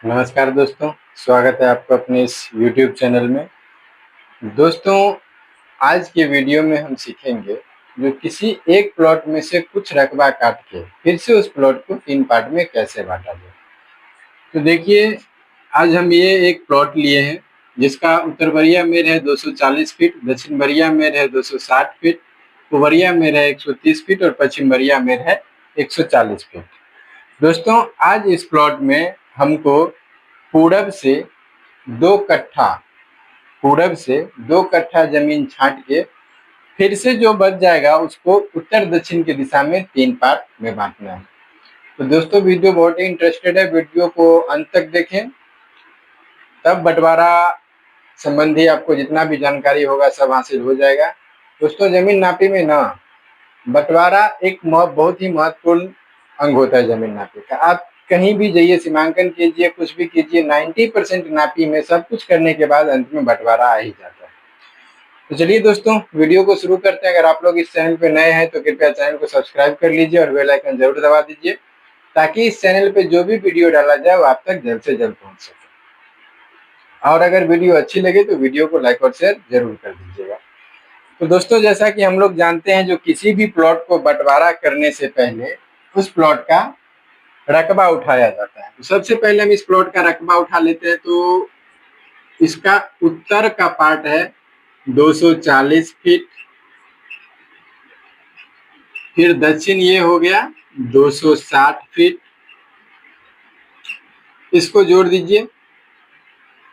नमस्कार दोस्तों, स्वागत है आपका अपने इस YouTube चैनल में। दोस्तों, आज के वीडियो में हम सीखेंगे जो किसी एक प्लॉट में से कुछ रकबा काट के फिर से उस प्लॉट को 3 पार्ट में कैसे बांटा जाए। तो देखिए, आज हम ये एक प्लॉट लिए हैं जिसका उत्तर बरिया मेर है 240 फीट, दक्षिण बरिया मेर है 260 फीट, पूर्व बरिया मेर है 130 फीट और पश्चिम बरिया मेर है 140 फीट। दोस्तों, आज इस प्लॉट में हमको पूरब से 2 कट्ठा पूरब से 2 कट्ठा जमीन छांट के फिर से जो बच जाएगा उसको उत्तर दक्षिण की दिशा में 3 पार्ट में बांटना है। तो दोस्तों, वीडियो बहुत ही इंटरेस्टेड है, वीडियो को अंत तक देखें, तब बंटवारा संबंधी आपको जितना भी जानकारी होगा सब हासिल हो जाएगा। दोस्तों, जमीन नापी में ना बंटवारा एक बहुत ही महत्वपूर्ण अंग होता है जमीन नापी का। आप कहीं भी जाइए, सीमांकन कीजिए, कुछ भी कीजिए, 90% नापी में सब कुछ करने के बाद अंत में बंटवारा आ ही जाता है। तो चलिए दोस्तों, वीडियो को शुरू करते हैं। अगर आप लोग इस चैनल पे नए हैं तो कृपया चैनल को सब्सक्राइब कर लीजिए और बेल आइकन जरूर दबा दीजिए ताकि इस चैनल पे जो भी वीडियो डाला जाए वो आप तक जल्द से जल्द पहुंच सके। और अगर वीडियो अच्छी लगे तो वीडियो को लाइक और शेयर जरूर कर दीजिएगा। तो दोस्तों, जैसा कि हम लोग जानते हैं, जो किसी भी प्लॉट को बंटवारा करने से पहले उस प्लॉट का रकबा उठाया जाता है। तो सबसे पहले हम इस प्लॉट का रकबा उठा लेते हैं। तो इसका उत्तर का पार्ट है 240 फीट, फिर दक्षिण ये हो गया 260 फीट, इसको जोड़ दीजिए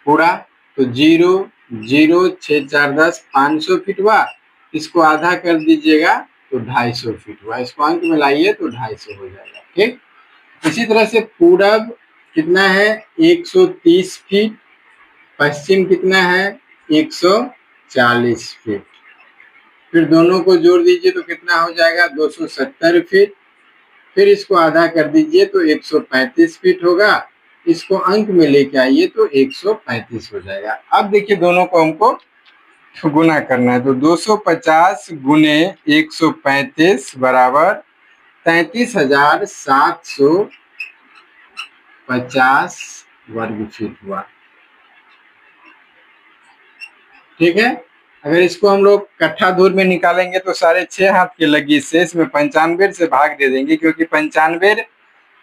पूरा, तो 0 0 6 4 10 500 फीट हुआ। इसको आधा कर दीजिएगा तो 250 फीट हुआ। इसको अंक में लाइए तो 250 हो जाएगा। ठीक, इसी तरह से पूरब कितना है 130 फीट, पश्चिम कितना है 140 फीट, फिर दोनों को जोड़ दीजिए तो कितना हो जाएगा 270 फीट, फिर इसको आधा कर दीजिए तो 135 फीट होगा। इसको अंक में लेके आइए तो 135 हो जाएगा। अब देखिए, दोनों को हमको गुना करना है। तो 250 गुने 135 बराबर 33,750 वर्ग फीट हुआ। ठीक है, अगर इसको हम लोग कट्ठा दूर में निकालेंगे तो 6.5 हाथ की लगी से इसमें 95 से भाग दे देंगे, क्योंकि 95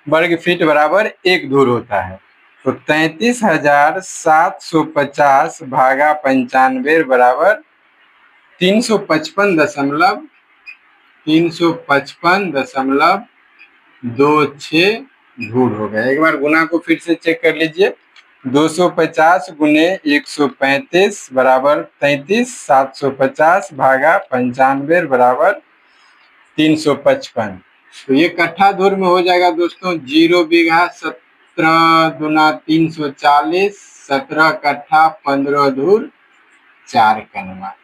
वर्ग फीट बराबर 1 धूर होता है। तो 33,750 भागा 95 बराबर 355.26 धूर हो गया। एक बार गुना को फिर से चेक कर लीजिए। 250 गुने 135 बराबर 33,750 भागा 95 बराबर 355। तो ये कट्ठा धूर में हो जाएगा दोस्तों। 0 बीघा 17 दूना 340, 17 कट्ठा 15 धूर 4 कनवा।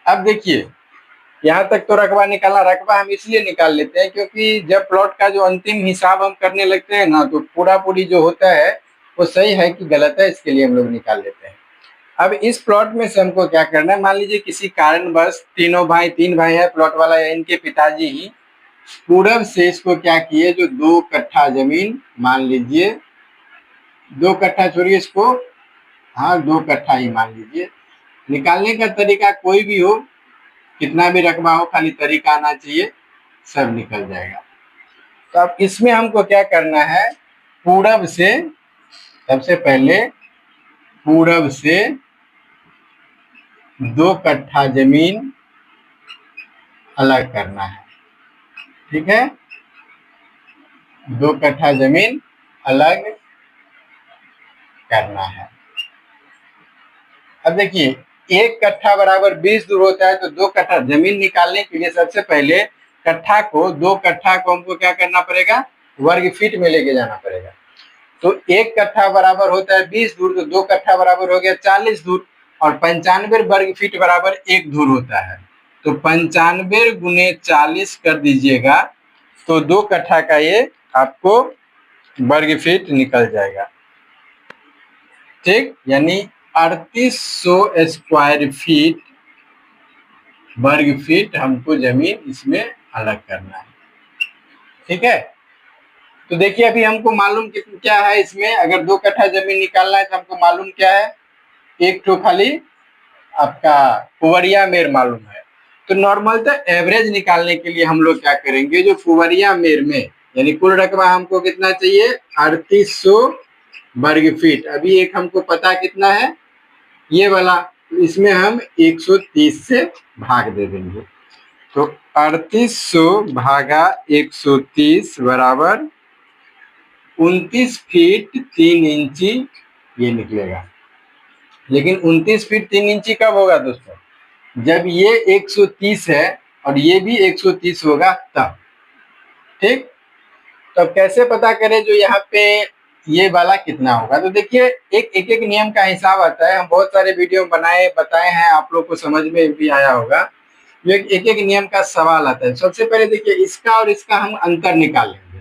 अब देखिए, यहाँ तक तो रकबा निकाला। रकबा हम इसलिए निकाल लेते हैं क्योंकि जब प्लॉट का जो अंतिम हिसाब हम करने लगते हैं ना, तो पूरी जो होता है वो सही है कि गलत है, इसके लिए हम लोग निकाल लेते हैं। अब इस प्लॉट में से हमको क्या करना है, मान लीजिए किसी कारणवश तीन भाई है प्लॉट वाला, या इनके पिताजी ही पूरब से इसको क्या किए, जो 2 कट्ठा जमीन, मान लीजिए 2 कट्ठा छोड़िए इसको, हाँ 2 कट्ठा ही मान लीजिए। निकालने का तरीका कोई भी हो, कितना भी रकबा हो, खाली तरीका आना चाहिए, सब निकल जाएगा। तो अब इसमें हमको क्या करना है, पूरब से सबसे पहले पूरब से 2 कट्ठा जमीन अलग करना है। ठीक है, 2 कट्ठा जमीन अलग करना है। अब देखिए, 1 कट्ठा बराबर 20 धूर होता है। तो 2 कट्ठा जमीन निकालने के लिए सबसे पहले कट्ठा को, 2 कट्ठा को हमको क्या करना पड़ेगा, वर्ग फीट में लेके जाना पड़ेगा। तो 1 कट्ठा बराबर होता है 20 धूर, तो 2 कट्ठा बराबर हो गया 40 धूर, और 95 वर्ग फीट बराबर 1 धूर होता है। तो 95 गुने 40 कर दीजिएगा तो 2 कट्ठा का ये आपको वर्ग फीट निकल जाएगा। ठीक, यानी 3800 स्क्वायर फीट वर्ग फीट हमको जमीन इसमें अलग करना है। ठीक है, तो देखिए अभी हमको मालूम क्या है इसमें, अगर 2 कट्ठा जमीन निकालना है तो हमको मालूम क्या है, एक तो खाली आपका फुवरिया मेर मालूम है। तो नॉर्मल तो एवरेज निकालने के लिए हम लोग क्या करेंगे, जो फुवरिया मेर में यानी कुल रकबा हमको कितना चाहिए, 3800 वर्ग फीट। अभी एक हमको पता कितना है, ये वाला, इसमें हम 130 से भाग दे देंगे। तो 3800 भागा 130 बराबर 29 फीट 3 इंची ये निकलेगा। लेकिन 29 फीट 3 इंची कब होगा दोस्तों, जब ये 130 है और ये भी 130 होगा तब। ठीक, तो अब कैसे पता करें जो यहाँ पे ये वाला कितना होगा। तो देखिए एक एक नियम का हिसाब आता है, हम बहुत सारे वीडियो बनाए बताए हैं, आप लोग को समझ में भी आया होगा। एक एक नियम का सवाल आता है। सबसे पहले देखिए इसका और इसका हम अंतर निकालेंगे।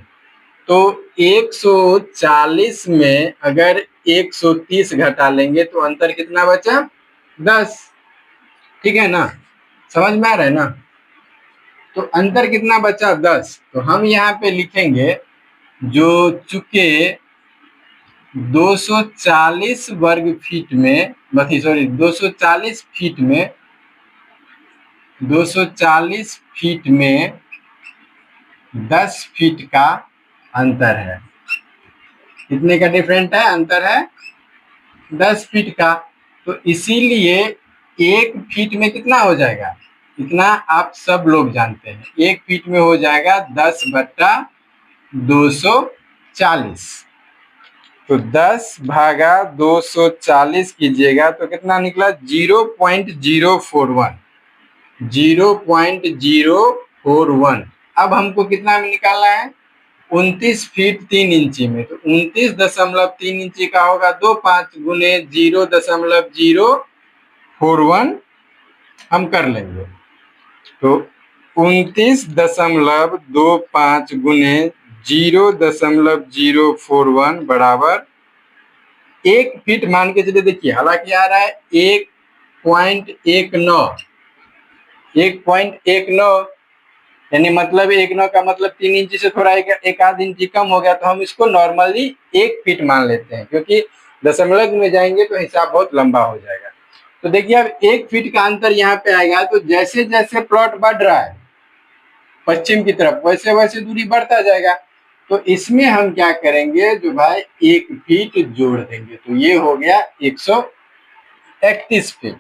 तो 140 में अगर 130 घटा लेंगे तो अंतर कितना बचा, 10। ठीक है ना, समझ में आ रहा है ना। तो अंतर कितना बचा, 10। तो हम यहाँ पे लिखेंगे जो चुके 240 वर्ग फीट में, सॉरी 240 फीट में, 240 फीट में 10 फीट का अंतर है। कितने का डिफरेंट है, अंतर है 10 फीट का। तो इसीलिए 1 फीट में कितना हो जाएगा, इतना आप सब लोग जानते हैं, 1 फीट में हो जाएगा 10/240। तो 10 भागा 240 कीजिएगा तो कितना निकला, 0.041, 0.041। अब हमको कितना में निकालना है, 29 फीट 3 इंची में। तो 29.3 इंची का होगा 25 गुने 0.041 हम कर लेंगे। तो 29.25 गुने 0.041 बराबर 1 फीट मान के चलिए। देखिए हालांकि आ रहा है 1.19, 1.19 यानी मतलब 1.9 का मतलब 3 इंची से थोड़ा एक आध इंची कम हो गया, तो हम इसको नॉर्मली 1 फीट मान लेते हैं, क्योंकि दशमलव में जाएंगे तो हिसाब बहुत लंबा हो जाएगा। तो देखिए अब 1 फीट का अंतर यहाँ पे आएगा, तो जैसे जैसे प्लॉट बढ़ रहा है पश्चिम की तरफ वैसे वैसे दूरी बढ़ता जाएगा। तो इसमें हम क्या करेंगे, जो भाई 1 फीट जोड़ देंगे, तो ये हो गया 131 फीट।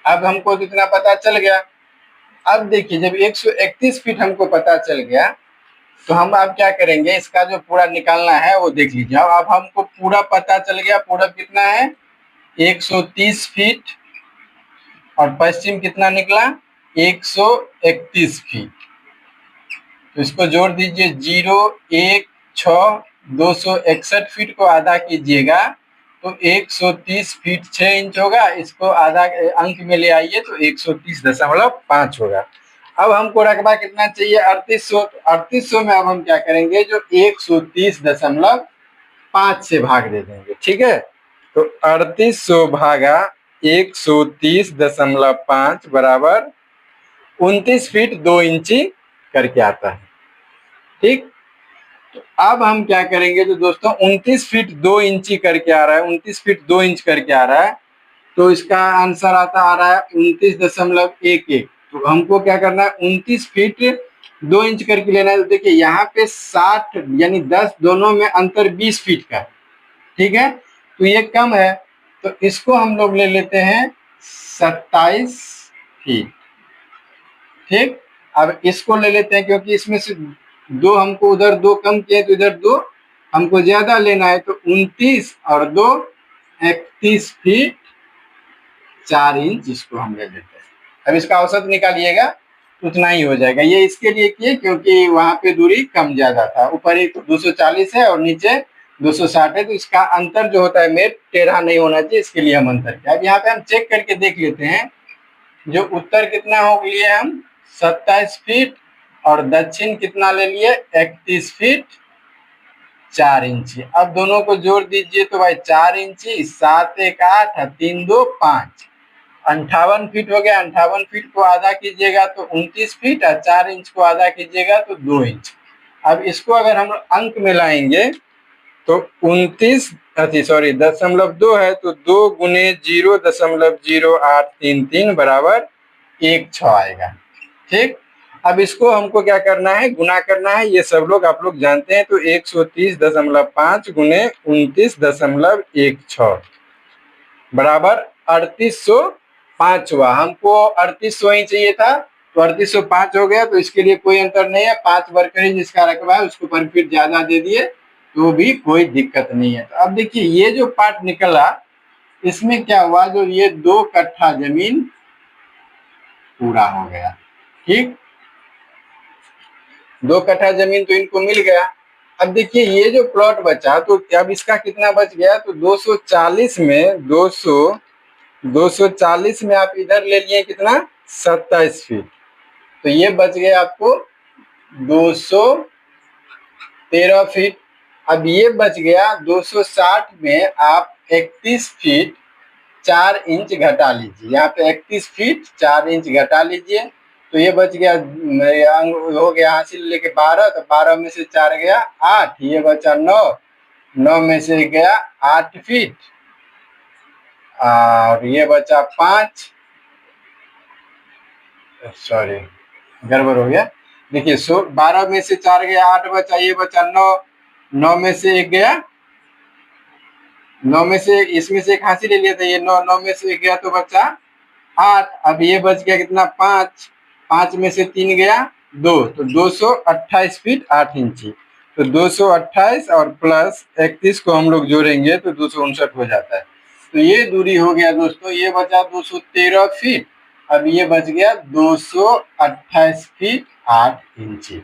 अब हमको कितना पता चल गया। अब देखिए जब 131 फीट हमको पता चल गया तो हम अब क्या करेंगे, इसका जो पूरा निकालना है वो देख लीजिए। अब हमको पूरा पता चल गया, पूरा कितना है 130 फीट और पश्चिम कितना निकला 131 फीट। तो इसको जोड़ दीजिए, 016 फीट को आधा कीजिएगा तो 130 फीट 6 इंच होगा, इसको आधा अंक में ले आइए तो 130.5 होगा। अब हमको रकबा कितना चाहिए 3800। 3800 में अब हम क्या करेंगे, जो 130.5 से भाग दे देंगे। ठीक है, तो 3800 भागा 130.5 बराबर 29 फीट 2 इंची करके आता है। ठीक, तो अब हम क्या करेंगे, जो दोस्तों 29 फीट 2 इंची करके आ रहा है, 29 फीट 2 इंच करके आ रहा है, तो इसका आंसर आ रहा है 29.11। तो हमको क्या करना है, 29 फीट 2 इंच करके लेना है। तो देखिए यहाँ पे 60 यानी 10 दोनों में अंतर 20 फीट का। ठीक है, तो ये कम है, तो इसको हम लोग ले लेते हैं 27 फीट। ठीक, अब इसको ले लेते हैं क्योंकि इसमें से 2 हमको उधर 2 कम किए तो इधर 2 हमको ज्यादा लेना है, तो 29 और 2 31 फीट 4 इंच इसको हम ले लेते हैं। अब इसका औसत निकालिएगा तो उतना ही हो जाएगा। ये इसके लिए किए क्योंकि वहां पे दूरी कम ज्यादा था, ऊपर एक 240 है और नीचे 260 है, तो इसका अंतर जो होता है मेट टेढ़ा नहीं होना चाहिए, इसके लिए हम अंतर किया। अब यहाँ पे हम चेक करके देख लेते हैं, जो उत्तर कितना हो लिए हम 27 फीट और दक्षिण कितना ले लिए 31 फीट 4 इंची। अब दोनों को जोड़ दीजिए तो भाई 4 इंची, 7 1 8 3 2 5, 58 फीट हो गया। 58 फीट को आधा कीजिएगा तो 29 फीट और 4 इंच को आधा कीजिएगा तो 2 इंच। अब इसको अगर हम अंक में लाएंगे तो 29 दशमलव 2 है, तो 2 गुने 0.0833 बराबर 16 आएगा। ठीक, अब इसको हमको क्या करना है, गुना करना है। ये सब लोग आप लोग जानते हैं, तो 130.5 गुने 29.16 बराबर 3805 हुआ। हमको 3800 ही चाहिए था, तो 3805 हो गया। तो इसके लिए कोई अंतर नहीं है, 5 वर्करेज जिसका रकबा है उसको पर फीट ज्यादा दे दिए तो भी कोई दिक्कत नहीं है। तो अब देखिए ये जो पार्ट निकला, इसमें क्या हुआ, जो ये 2 कट्ठा जमीन पूरा हो गया। ठीक, 2 कट्ठा जमीन तो इनको मिल गया। अब देखिए ये जो प्लॉट बचा, तो अब इसका कितना बच गया, तो 240 में 240 में आप इधर ले लिए कितना, 27 फीट, तो ये बच गया आपको 213 फीट। अब ये बच गया 260 में आप 31 फीट 4 इंच घटा लीजिए। यहाँ पे 31 फीट 4 इंच घटा लीजिए, तो ये बच गया, हो गया हासिल लेके 12, तो 12 में से 4 गया 8, ये बचा 9, 9 में से गया 8 फीट, और ये बचा 5, सॉरी गड़बड़ हो गया। देखिए 12 में से 4 गया 8 बचा, ये बचा 9, 9 में से 1 गया, 9 में से इसमें से एक हासिल ले लिया था, ये 9, 9 में से 1 गया तो बचा 8। अब ये बच गया कितना, 5, 5 में से 3 गया 2, तो 228 फीट 8 इंची। तो 228 और प्लस 31 को हम लोग जोड़ेंगे तो 259 हो जाता है। तो ये दूरी हो गया दोस्तों, ये बचा 213 फीट। अब ये बच गया 228 फीट 8 इंची।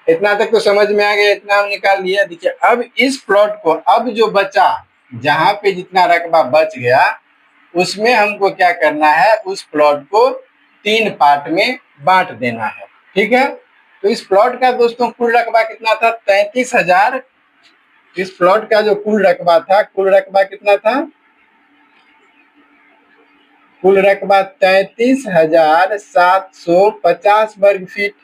इतना तक तो समझ में आ गया, इतना हम निकाल लिया। देखिए अब इस प्लॉट को, अब जो बचा, जहां पे जितना रकबा बच गया उसमें हमको क्या करना है, उस प्लॉट को 3 पार्ट में बांट देना है। ठीक है, तो इस प्लॉट का दोस्तों कुल रकबा कितना था, 33,000। इस प्लॉट का जो कुल रकबा था, कुल रकबा कितना था, कुल रकबा 33,750 वर्ग फीट।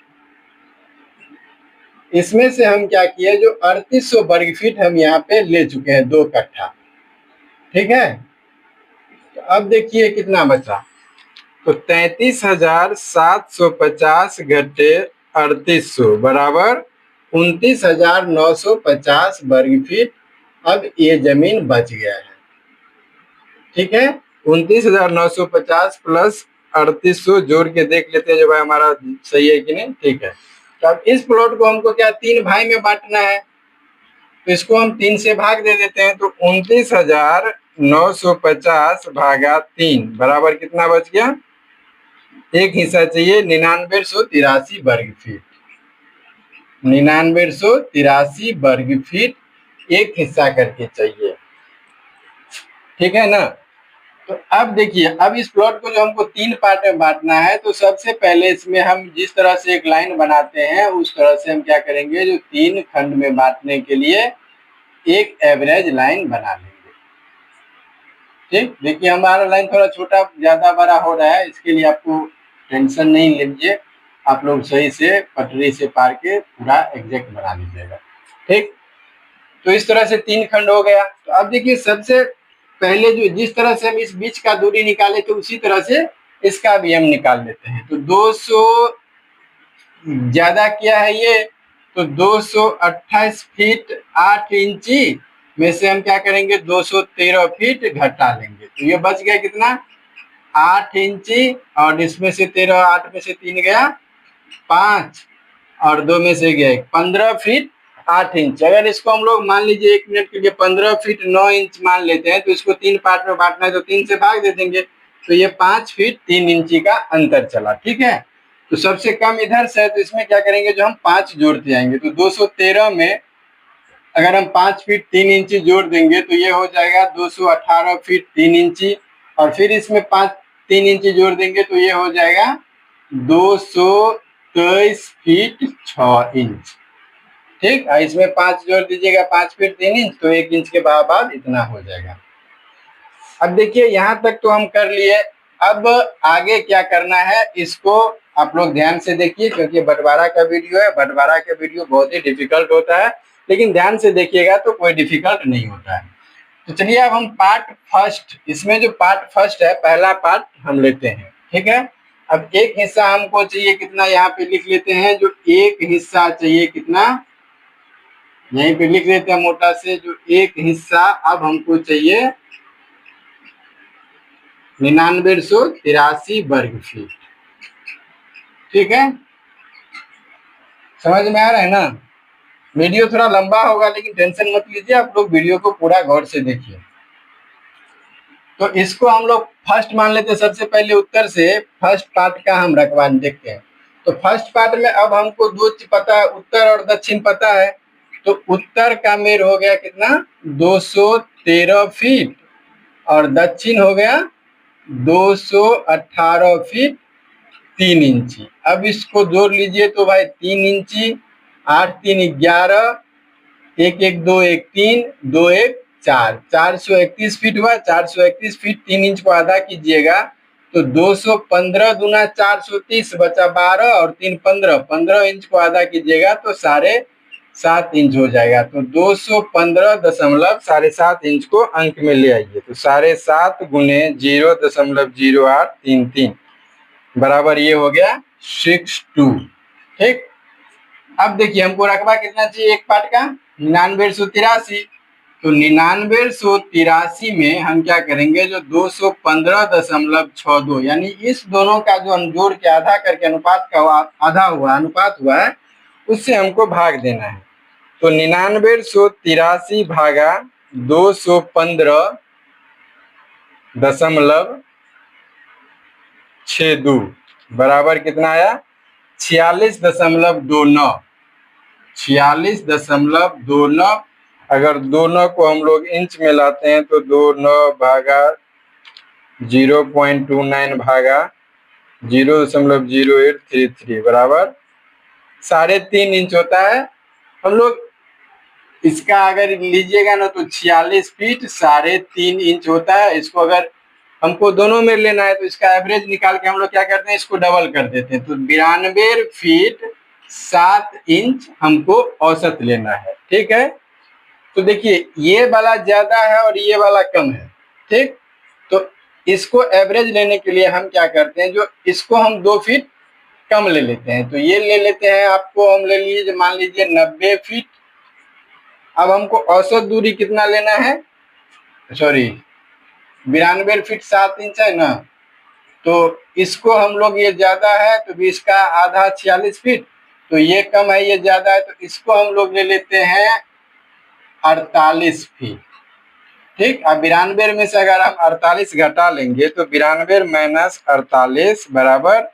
इसमें से हम क्या किए, जो 3800 वर्ग फीट हम यहाँ पे ले चुके हैं 2 कट्ठा। ठीक है, तो अब देखिए कितना बचा, तो 33,750 घटे 3800 बराबर 29,950 वर्ग फीट। अब ये जमीन बच गया है। ठीक है, 29,950 प्लस 3800 जोड़ के देख लेते हैं जो भाई हमारा सही है कि नहीं। ठीक है, तो अब इस प्लॉट को हमको क्या 3 भाई में बांटना है, तो इसको हम 3 से भाग दे देते हैं। तो 29,950 भागा 3 बराबर कितना बच गया, एक हिस्सा चाहिए 9983 वर्ग फीट। 9983 वर्ग फीट एक हिस्सा करके चाहिए। ठीक है ना, तो अब देखिए, अब इस प्लॉट को जो हमको 3 पार्ट में बांटना है, तो सबसे पहले इसमें हम जिस तरह से एक लाइन बनाते हैं उस तरह से हम क्या करेंगे, जो 3 खंड में बांटने के लिए एक एवरेज लाइन बना लेंगे। ठीक, देखिए हमारा लाइन थोड़ा छोटा ज्यादा बड़ा हो रहा है, इसके लिए आपको टेंशन नहीं लीजिए, आप लोग सही से पटरी से पार के पूरा एग्जैक्ट बना लीजिएगा। ठीक, तो इस तरह से 3 खंड हो गया। तो अब देखिए सबसे पहले जो जिस तरह से हम इस बीच का दूरी निकाले थे उसी तरह से इसका भी हम निकाल लेते हैं। तो 200 ज्यादा किया है ये, तो 228 फीट 8 इंची में से हम क्या करेंगे, 213 फीट घटा लेंगे। तो ये बच गया कितना, 8 इंची, और इसमें से 13, 8 में से 3 गया 5, और 2 में से गया 15 फीट 8 इंच। अगर इसको हम लोग मान लीजिए 1 मिनट के लिए 15 फीट 9 इंच मान लेते हैं, तो इसको 3 पार्ट में बांटना है तो 3 से भाग दे देंगे, तो ये 5 फीट 3 इंची का अंतर चला। ठीक है, तो सबसे कम इधर से है, तो इसमें क्या करेंगे, जो हम 5 जोड़ते जाएंगे, तो 213 में अगर हम 5 फीट 3 इंची जोड़ देंगे तो ये हो जाएगा 218 फीट 3 इंची, और फिर इसमें 3 इंची जोड़ देंगे तो ये हो जाएगा 223 फीट 6 इंच। ठीक, इसमें 5 जोड़ दीजिएगा, 5 फीट 3 इंच, तो 1 इंच के बाद इतना हो जाएगा। अब देखिए यहाँ तक तो हम कर लिए, अब आगे क्या करना है, इसको आप लोग ध्यान से देखिए, क्योंकि बंटवारा का वीडियो है। बंटवारा का वीडियो बहुत ही डिफिकल्ट होता है, लेकिन ध्यान से देखिएगा तो कोई डिफिकल्ट नहीं होता है। तो चलिए अब हम पार्ट फर्स्ट, इसमें जो पार्ट फर्स्ट है, पहला पार्ट हम लेते हैं, ठीक है। अब एक हिस्सा हमको चाहिए कितना, यहाँ पे लिख लेते हैं। जो एक हिस्सा चाहिए कितना, यहीं पे लिख लेते हैं मोटा से। जो एक हिस्सा अब हमको चाहिए 9983 वर्ग फीट, ठीक है। समझ में आ रहा है ना। वीडियो थोड़ा लंबा होगा, लेकिन टेंशन मत लीजिए, आप लोग वीडियो को पूरा गौर से देखिए। तो इसको हम लोग फर्स्ट मान लेते हैं। सबसे पहले उत्तर से फर्स्ट पार्ट का हम रकबा देखते हैं। तो फर्स्ट पार्ट में अब हमको दो चीज पता है, उत्तर और दक्षिण पता है। तो उत्तर का मेर हो गया कितना, 213 फीट, और दक्षिण हो गया 218 फीट 3 इंची। अब इसको जोड़ लीजिए तो भाई 3 इंची, 8 3 11, 1 1 2 1 3, 2 1 4, 431 फीट हुआ। 431 फीट 3 इंच को आधा कीजिएगा तो 215 दूना 430 बचा 12, और 3 15, 15 इंच को आधा कीजिएगा तो 7.5 इंच हो जाएगा। तो 215.7 इंच को अंक में ले आइए। तो 7.5 गुने 0.0833 बराबर ये हो गया 62, ठीक। अब देखिए हमको रकबा कितना चाहिए एक पार्ट का, 9983। तो 9983 में हम क्या करेंगे, जो 215.62 यानी इस दोनों का जो हम जोड़ के आधा करके अनुपात का अनुपात हुआ है, उससे हमको भाग देना है। तो 9983 भागा 215.62 बराबर कितना आया, 46.29। 46.29। अगर 2 को हम लोग इंच में लाते हैं तो 2 भागा 0.29 भागा 0.0833 बराबर 3.5 इंच होता है। हम लोग इसका अगर लीजिएगा ना तो 46 फीट 3.5 इंच होता है। इसको अगर हमको दोनों में लेना है तो इसका एवरेज निकाल के हम लोग क्या करते हैं, इसको डबल कर देते हैं। तो 92 फीट 7 इंच हमको औसत लेना है, ठीक है। तो देखिए ये वाला ज्यादा है और ये वाला कम है, ठीक। तो इसको एवरेज लेने के लिए हम क्या करते हैं, जो इसको हम 2 फीट कम ले लेते हैं। तो ये ले लेते हैं, आपको हम ले लीजिए, मान लीजिए 90 फीट। अब हमको औसत दूरी कितना लेना है, सॉरी 92 फीट 7 इंच है ना। तो इसको हम लोग, ये ज्यादा है तो भी इसका आधा 46 फीट, तो ये कम है ये ज्यादा है, तो इसको हम लोग ले लेते हैं 48 फीट, ठीक। अब 92 में से अगर हम 48 घटा लेंगे तो 92 माइनस 48 बराबर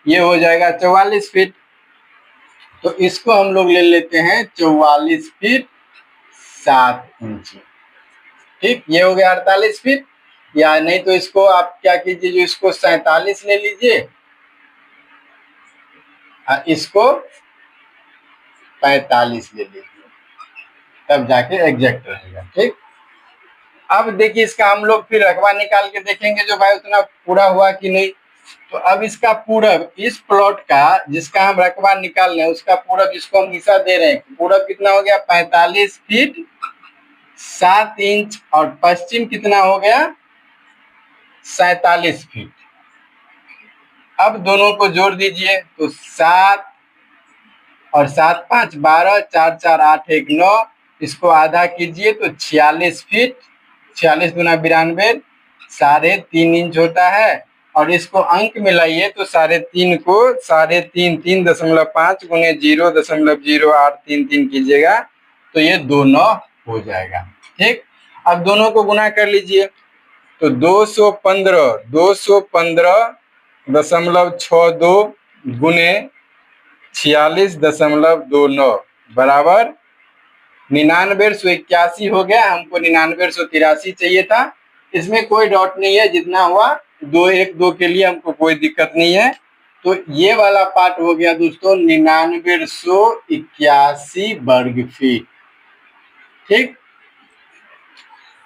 ये हो जाएगा 44 फीट। तो इसको हम लोग ले लेते हैं 44 फीट 7 इंच, ठीक। ये हो गया 48 फीट। या नहीं तो इसको आप क्या कीजिए, जो इसको 47 ले लीजिए और इसको 45 ले लीजिए, तब जाके एग्जैक्ट रहेगा, ठीक। अब देखिए इसका हम लोग फिर रकबा निकाल के देखेंगे जो भाई उतना पूरा हुआ कि नहीं। तो अब इसका पूरब, इस प्लॉट का जिसका हम रकबा निकाल रहे हैं उसका पूरब, जिसको हम हिस्सा दे रहे हैं, पूरब कितना हो गया 45 फीट 7 इंच, और पश्चिम कितना हो गया 47 फीट। अब दोनों को जोड़ दीजिए तो 7 और 7 5 12, 4 4 8 1 9, इसको आधा कीजिए तो 46 फीट, 46 गुना 92 3.5 इंच होता है। और इसको अंक में लाइए तो 3.5 को 3.5 गुने 0.0833 कीजिएगा तो ये 2.9 हो जाएगा, ठीक। अब दोनों को गुना कर लीजिए तो 215.62 गुने 46.29 बराबर 9981 हो गया। हमको 9983 चाहिए था। इसमें कोई डॉट नहीं है, जितना हुआ 2 1 2 के लिए हमको कोई दिक्कत नहीं है। तो ये वाला पार्ट हो गया दोस्तों 9981 वर्ग फीट, ठीक।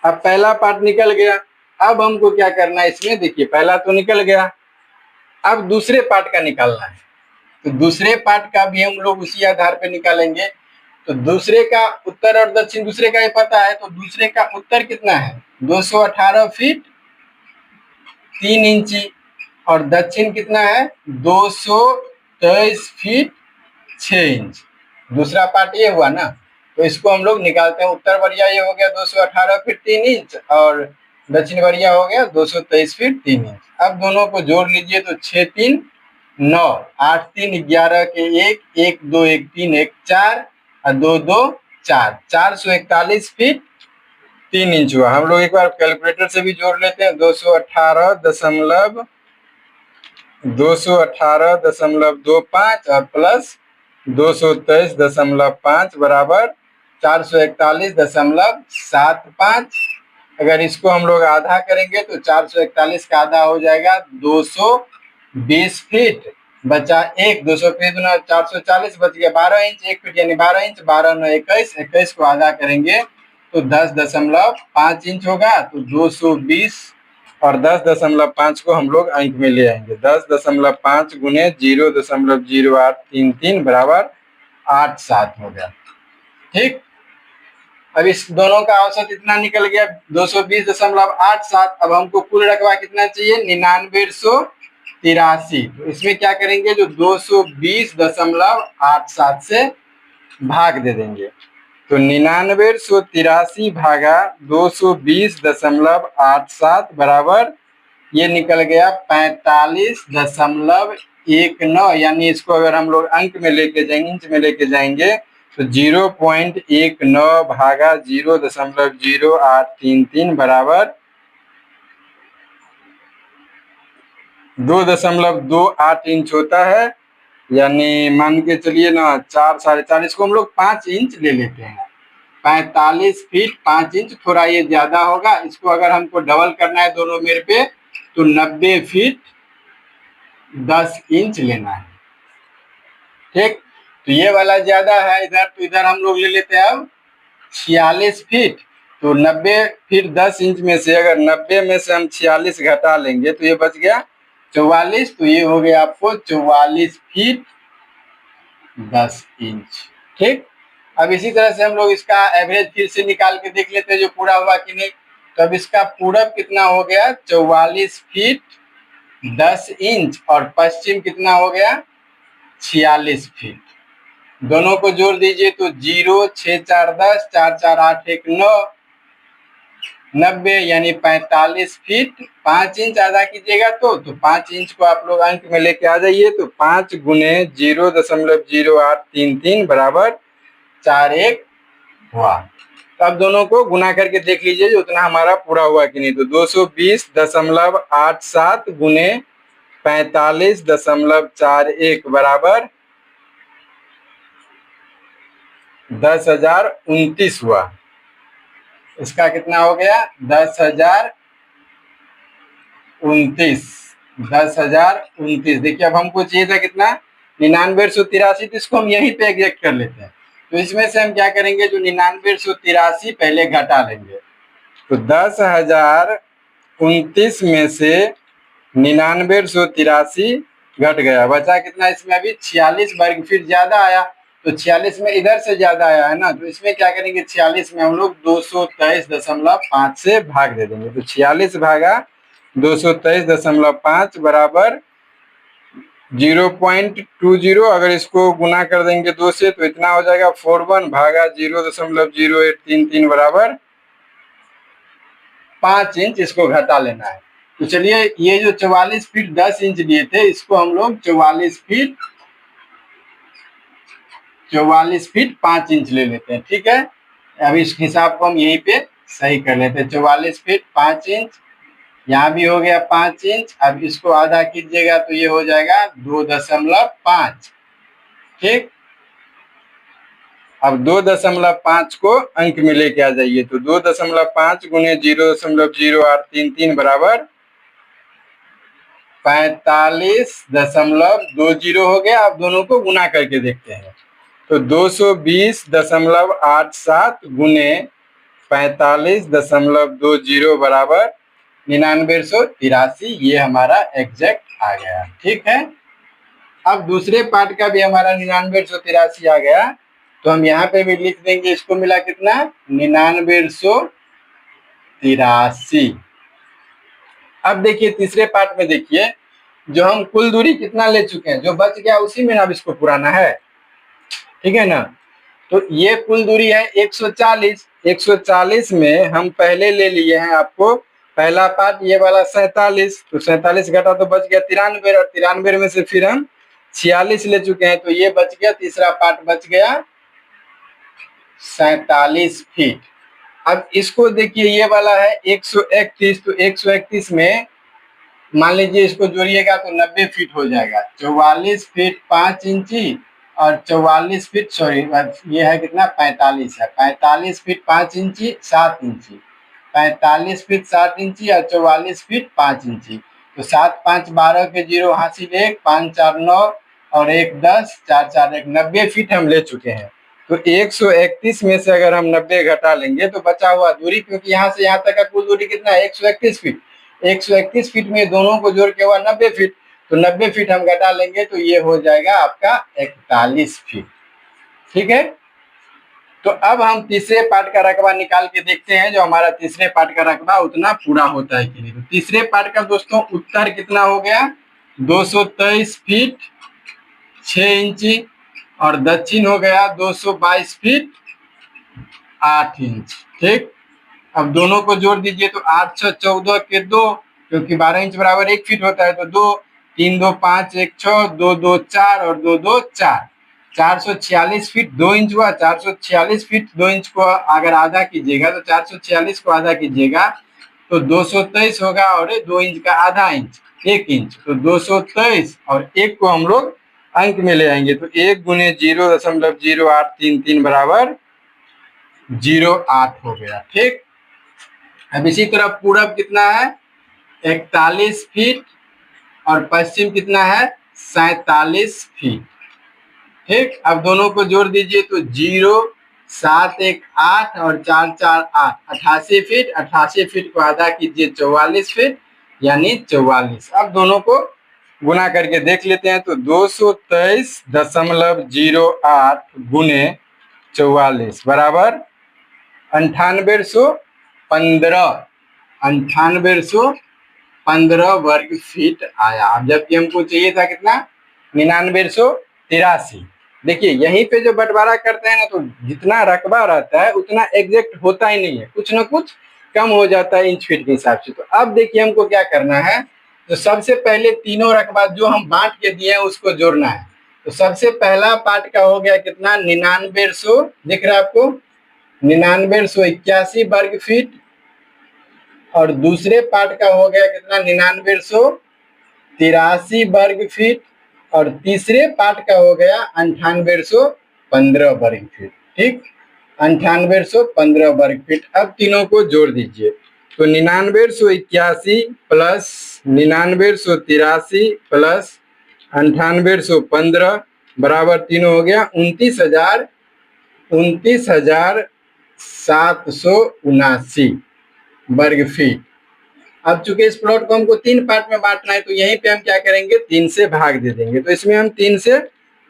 अब पहला पार्ट निकल गया। अब हमको क्या करना है इसमें, देखिए पहला तो निकल गया। अब दूसरे पार्ट का निकालना है, तो दूसरे पार्ट का भी हम लोग उसी आधार पे निकालेंगे। तो दूसरे का उत्तर और दक्षिण दूसरे का ही पता है, तो दूसरे का उत्तर कितना है 218 फीट 3 इंची और दक्षिण कितना है 223 फीट 6 इंच। दूसरा पार्ट ये हुआ ना, तो इसको हम लोग निकालते हैं। उत्तर बढ़िया ये हो गया 218 फीट 3 इंच और दक्षिण बढ़िया हो गया 223 फीट 3 इंच। अब दोनों को जोड़ लीजिए तो 6 3 9 8 3 11 के 1 1 2 1 3 1 4 और 2 2 4 441 फीट 3 इंच हुआ। हम लोग एक बार कैलकुलेटर से भी जोड़ लेते हैं। 218.25 और प्लस 223.5 बराबर 441.75। अगर इसको हम लोग आधा करेंगे तो 441 का आधा हो जाएगा 220 फीट। बचा 1 200 फीट 440 बच गया 12 इंच 1 फीट यानी 12 इंच 12 9 21 21 को आधा करेंगे तो 10.5 इंच होगा। तो 220 और 10.5 को हम लोग अंक में ले आएंगे। 10.5 गुने 0.0833 बराबर 87 हो गया। ठीक, अब इस दोनों का औसत इतना निकल गया 220.87। अब हमको कुल रकबा कितना चाहिए 99,183। तो इसमें क्या करेंगे जो 220.87 से भाग दे देंगे। तो 99,183 भागा 220.87 बराबर ये निकल गया 45.19। यानी इसको अगर हम लोग अंक में लेके जाएंगे, इंच में लेके जाएंगे तो 0.19 भागा 0.0833 बराबर 2.28 इंच होता है। यानी मान के चलिए ना 4 साढ़े 4, इसको हम लोग 5 इंच ले लेते हैं। 45 फीट 5 इंच, थोड़ा ये ज्यादा होगा। इसको अगर हमको डबल करना है दोनों मेरे पे तो 90 फीट 10 इंच लेना है। ठीक, तो ये वाला ज्यादा है इधर, तो इधर हम लोग ले लेते हैं अब 46 फीट। तो 90 फीट 10 इंच में से अगर 90 में से हम 46 घटा लेंगे तो ये बच गया 44। तो ये हो गया आपको 44 फीट 10 इंच। ठीक, अब इसी तरह से हम लोग इसका एवरेज फिर से निकाल के देख लेते हैं जो पूरा हुआ कि नहीं। तो अब इसका पूरब कितना हो गया 44 फीट 10 इंच और पश्चिम कितना हो गया 46 फीट। दोनों को जोड़ दीजिए तो 0 6 4 10 4 4 8 1 9 90 यानी 45 फीट 5 इंच आधा कीजिएगा तो 5 इंच को आप लोग अंक में लेके आ जाइए। तो 5 गुने 0.0833 बराबर 41 हुआ। तो अब दोनों को गुना करके देख लीजिए जो उतना हमारा पूरा हुआ कि नहीं। तो 220.87 गुने 45.41 बराबर 10,029 हुआ। इसका कितना हो गया 10,029। देखिए अब हमको चाहिए था कितना 99,183, तो इसको हम यहीं पे एग्जैक्ट कर लेते हैं। तो इसमें से हम क्या करेंगे जो 99,183 पहले घटा लेंगे। तो 10,029 में से 99,183 घट गया, बचा कितना इसमें अभी 46 वर्ग फीट ज्यादा आया। तो 46 में इधर से ज्यादा आया है ना, तो इसमें क्या करेंगे 46 में हम लोग 223.5 से भाग दे देंगे। तो 46 भागा 223.5 बराबर 0.20। अगर इसको गुना कर देंगे 2 से तो इतना हो जाएगा 41 भागा 0.0833 बराबर 5 इंच। इसको घटा लेना है। तो चलिए ये जो 44 फीट 10 इंच दिए थे इसको हम लोग 44 फीट 5 इंच ले लेते हैं। ठीक है, अब इस हिसाब को हम यहीं पे सही कर लेते हैं। 44 फीट 5 इंच, यहाँ भी हो गया 5 इंच। अब इसको आधा कीजिएगा तो ये हो जाएगा 2.5। ठीक, अब 2.5 को अंक में लेके आ जाइए। तो 2.5 गुने 0.0833 बराबर 45.20 हो गया। अब दोनों को गुना करके देखते हैं। तो 220.87 गुने 45.20 बराबर 9983, ये हमारा एग्जैक्ट आ गया। ठीक है, अब दूसरे पार्ट का भी हमारा 9983 आ गया, तो हम यहाँ पे भी लिख देंगे, इसको मिला कितना 9983। अब देखिए तीसरे पार्ट में देखिए, जो हम कुल दूरी कितना ले चुके हैं, जो बच गया उसी में ना अब इसको पुराना है। ठीक है ना, तो ये कुल दूरी है 140। 140 में हम पहले ले लिए हैं आपको पहला पार्ट ये वाला 47, तो 47 घटा तो बच गया 93, और 93 में से फिर हम 46 ले चुके हैं, तो ये बच गया, तीसरा पार्ट बच गया 47 फीट। अब इसको देखिए, ये वाला है 131, तो 131 में मान लीजिए इसको जोड़िएगा तो 90 फीट हो जाएगा। 44 फीट 5 इंची और 44 फीट, सॉरी ये है कितना 45 है, 45 फीट 5 इंची 7 इंची, 45 फीट 7 इंची और 44 फीट 5 इंची। तो 7 5 12 के 0 हासिल 1, 5 4 9 और 1 10, 4 4 1, 90 फीट हम ले चुके हैं। तो 131 में से अगर हम 90 घटा लेंगे तो बचा हुआ दूरी, क्योंकि यहाँ से यहाँ तक का कुल दूरी कितना है 131 फीट, 131 फीट में दोनों को जोड़ के हुआ 90 फीट, तो 90 फीट हम घटा लेंगे तो ये हो जाएगा आपका 41 फीट। ठीक है, तो अब हम तीसरे पार्ट का रकबा निकाल के देखते हैं, जो हमारा तीसरे पार्ट का रकबा उतना पूरा होता है कि नहीं। तो तीसरे पार्ट का दोस्तों उत्तर कितना हो गया 223 फीट 6 इंची, और दक्षिण हो गया 222 फीट 8 इंच। ठीक, अब दोनों को जोड़ दीजिए तो 8 6 14 के 2, क्योंकि 12 इंच बराबर 1 फीट होता है, तो 2 3 2 5 1 6 2 2 4 और 2 2 4, 446 फीट 2 इंच हुआ। 446 फीट 2 इंच को अगर आधा कीजिएगा तो 446 को आधा कीजिएगा तो 223 होगा, और 2 इंच का आधा इंच 1 इंच, तो 223 और 1 को हम लोग अंक में ले आएंगे, तो 1 गुने 0.0833 बराबर 08 हो गया। ठीक, अब इसी तरह पूरब कितना है 41 फीट और पश्चिम कितना है 47 फीट। ठीक, अब दोनों को जोड़ दीजिए तो 0 7 1 8 और 4 4 8, 88 फीट। 88 फीट को आधा कीजिए 44 फीट, यानी 44। अब दोनों को गुना करके देख लेते हैं, तो 223.08 गुने 44 बराबर 9815 वर्ग फीट आया। अब जबकि हमको चाहिए था कितना 9983। देखिए यहीं पे जो बंटवारा करते हैं ना, तो जितना रकबा रहता है उतना एग्जैक्ट होता ही नहीं है, कुछ ना कुछ कम हो जाता है इंच फीट के हिसाब से। तो अब देखिए हमको क्या करना है, तो सबसे पहले तीनों रकबा जो हम बांट के दिए हैं उसको जोड़ना है। तो सबसे पहला पार्ट का हो गया कितना 9900, दिख रहा है आपको 9981 वर्ग फीट, और दूसरे पार्ट का हो गया कितना 9983 वर्ग फीट, और तीसरे पार्ट का हो गया 9815 वर्ग फीट। ठीक, 9815 वर्ग फीट। अब तीनों को जोड़ दीजिए, तो 9981 प्लस 9983 प्लस 9815 बराबर तीनों हो गया 29,779 वर्ग फीट। अब चूंकि इस प्लॉट को हमको 3 पार्ट में बांटना है, तो यहीं पे हम क्या करेंगे 3 से भाग दे देंगे। तो इसमें हम 3 से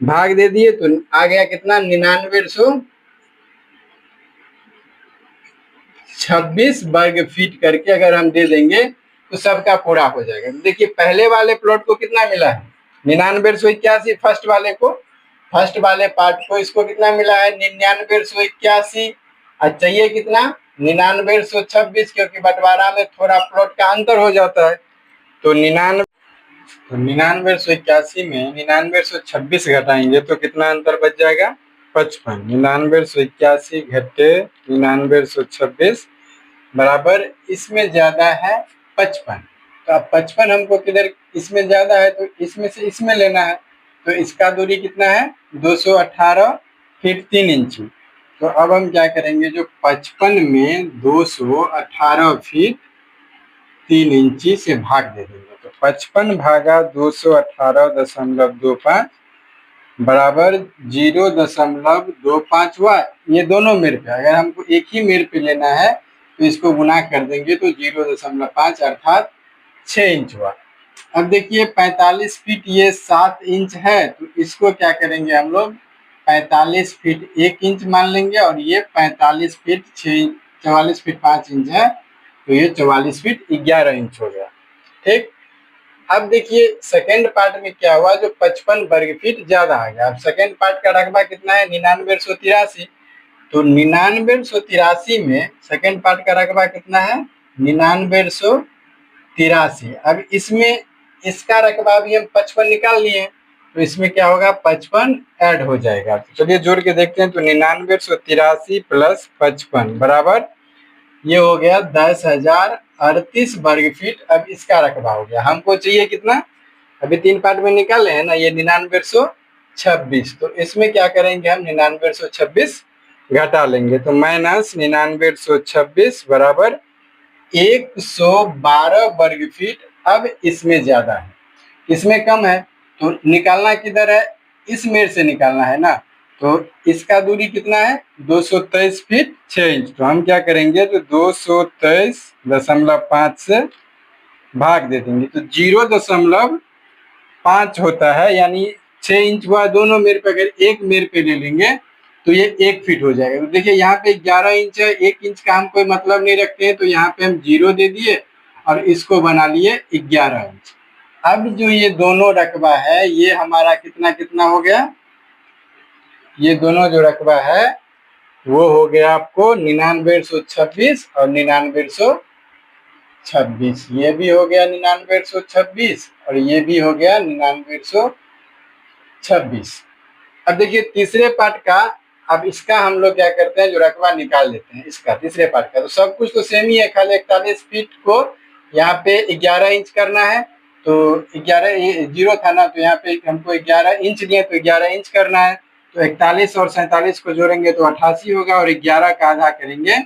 भाग दे दिए, तो आ गया कितना 9926 वर्ग फीट करके अगर हम दे देंगे तो सबका पूरा हो जाएगा। तो देखिए पहले वाले प्लॉट को कितना मिला है 9981, फर्स्ट वाले को, फर्स्ट वाले पार्ट को इसको कितना मिला है 9981, और चाहिए कितना 9926, क्योंकि बंटवारा में थोड़ा प्लॉट का अंतर हो जाता है। तो 9981 में 9926 घटाएंगे तो कितना अंतर बच जाएगा 55। 9981 घटे 9926 बराबर इसमें ज्यादा है 55। तो अब 55 हमको किधर इसमें ज्यादा है, तो इसमें से इसमें लेना है, तो इसका दूरी कितना है 218 फीट 3 इंची। तो अब हम क्या करेंगे, जो 55 में 218 फीट 3 इंची से भाग दे देंगे, तो 55 भागा 218.25 बराबर 0.25 हुआ। ये दोनों मेर पे, अगर हमको एक ही मेर पे लेना है तो इसको गुना कर देंगे तो 0.5 अर्थात 6 इंच हुआ। अब देखिए 45 फीट ये 7 इंच है, तो इसको क्या करेंगे हम लोग 45 फीट 1 इंच मान लेंगे और ये 45 फीट 6 44 फीट 5 इंच है, तो ये 44 फीट 11 इंच हो गया। ठीक। अब देखिए सेकेंड पार्ट में क्या हुआ, जो 55 वर्ग फीट ज्यादा आ गया। अब सेकेंड पार्ट का रकबा कितना है 9983, तो 9983 में सेकेंड पार्ट का रकबा कितना है 9983। अब इसमें इसका रकबा भी हम 55 निकाल लिए, तो इसमें क्या होगा 55 ऐड हो जाएगा। तो चलिए जोड़ के देखते हैं, तो 9983 प्लस 55 बराबर ये हो गया 10,038 वर्ग फीट। अब इसका रकबा हो गया, हमको चाहिए कितना, अभी 3 पार्ट में निकाले है ना, ये 9926, तो इसमें क्या करेंगे हम 9926 घटा लेंगे, तो माइनस 9926 बराबर 112 वर्ग फीट। अब इसमें ज्यादा है, इसमें कम है, तो निकालना किधर है, इस मेड़ से निकालना है ना, तो इसका दूरी कितना है 223 फीट 6 इंच। तो हम क्या करेंगे, तो 223.5 से भाग दे देंगे, तो 0.5 होता है, यानी 6 इंच हुआ दोनों मेड़ पे। अगर एक मेड़ पे ले लेंगे तो ये 1 फीट हो जाएगा। तो देखिए यहाँ पे 11 इंच है, 1 इंच का हम कोई मतलब नहीं रखते हैं, तो यहाँ पे हम 0 दे दिए और इसको बना लिए 11 इंच। अब जो ये दोनों रकबा है ये हमारा कितना कितना हो गया, ये दोनों जो रकबा है वो हो गया आपको 9926 और 9926, ये भी हो गया 9926 और ये भी हो गया 9926। अब देखिए तीसरे पार्ट का, अब इसका हम लोग क्या करते हैं, जो रकबा निकाल लेते हैं इसका तीसरे पार्ट का, तो सब कुछ तो सेम ही है, खाली 41 फीट को यहाँ पे 11 इंच करना है, तो 11 जीरो था ना, तो यहाँ पे हमको 11 इंच दिए, तो 11 इंच करना है, तो 41 और 47 को जोड़ेंगे तो 88 होगा, और 11 का आधा करेंगे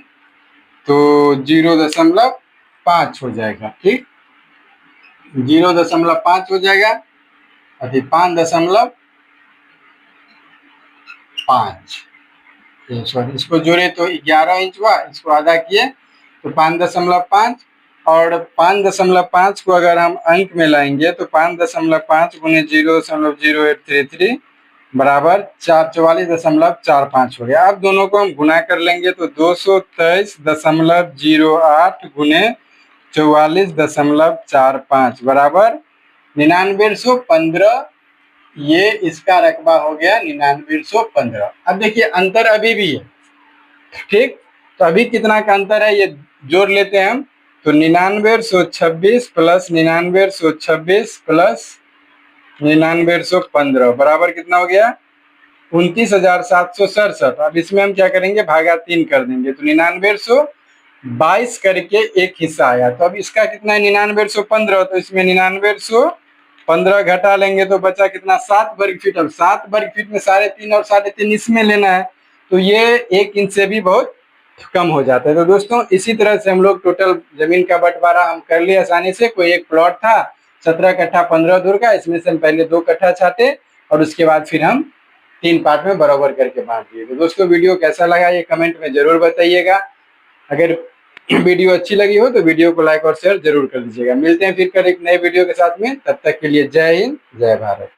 तो 0.5 हो जाएगा। ठीक, 0.5 हो जाएगा और फिर 5.5, सॉरी इसको जोड़े तो 11 इंच हुआ, इसको आधा किए तो 5.5, और 5.5 को अगर हम अंक में लाएंगे तो 5.5 गुने 0.0833 बराबर 44.45 हो गया। अब दोनों को हम गुना कर लेंगे तो 223.08 गुने 44.45 बराबर 9915। ये इसका रकबा हो गया 9915। अब देखिए अंतर अभी भी है, ठीक, तो अभी कितना का अंतर है ये जोड़ लेते हैं हम, तो 9926 प्लस 9926 प्लस 9915 बराबर कितना हो गया 29,767। अब इसमें हम क्या करेंगे भागा 3 कर देंगे, तो 9922 करके एक हिस्सा आया, तो अब इसका कितना है 9915, तो इसमें 9915 घटा लेंगे तो बचा कितना 7 वर्ग फीट। अब 7 वर्ग फीट में 3.5 और 3.5 इसमें लेना है, तो ये 1 इंच से भी बहुत कम हो जाता है। तो दोस्तों इसी तरह से हम लोग टोटल जमीन का बंटवारा हम कर लिए आसानी से। कोई एक प्लॉट था 17 कट्ठा 15 धुर का, इसमें से हम पहले 2 कट्ठा छाटे और उसके बाद फिर हम 3 पार्ट में बराबर करके बांट दिए। तो दोस्तों वीडियो कैसा लगा ये कमेंट में जरूर बताइएगा। अगर वीडियो अच्छी लगी हो तो वीडियो को लाइक और शेयर जरूर कर दीजिएगा। मिलते हैं फिर कर एक नए वीडियो के साथ में, तब तक के लिए जय हिंद जय भारत।